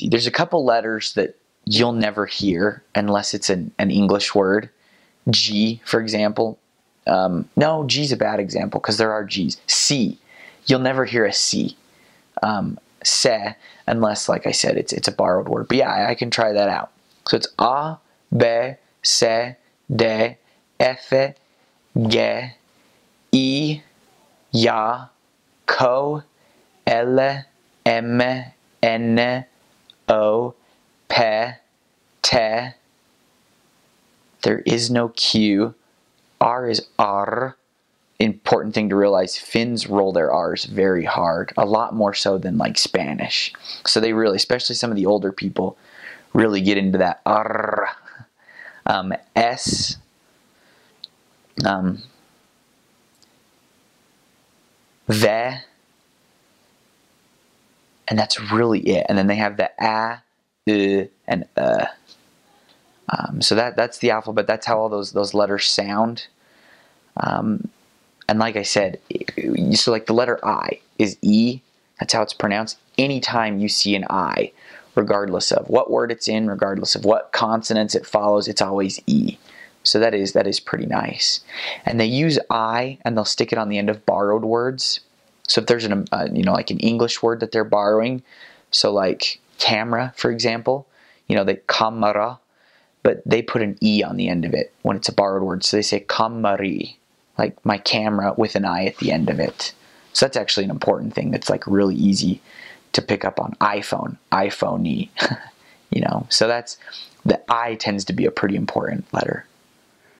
There's a couple letters that you'll never hear unless it's an English word. G, for example. No, G's a bad example because there are G's. C. You'll never hear a C. Se, unless, like I said, it's a borrowed word. But yeah, I can try that out. So it's A, B, C, D, F, G, I, Ya, Ko, L, M, N, O, P, T. There is no Q. R is R. Important thing to realize, Finns roll their R's very hard, a lot more so than like Spanish. So they really, especially some of the older people, really get into that R. S. V. And that's really it. And then they have the A, and so that's the alphabet. That's how all those letters sound. And like I said, so like the letter I is E. That's how it's pronounced. Anytime you see an I, regardless of what word it's in, regardless of what consonants it follows, it's always E. So that is pretty nice. And they use I, and they'll stick it on the end of borrowed words. So if there's like an English word that they're borrowing, so like camera, for example, the kamera, but they put an E on the end of it when it's a borrowed word. So they say kamari, like my camera with an I at the end of it. So that's actually an important thing that's like really easy to pick up on iPhone, iPhone-y, So that's, the I tends to be a pretty important letter.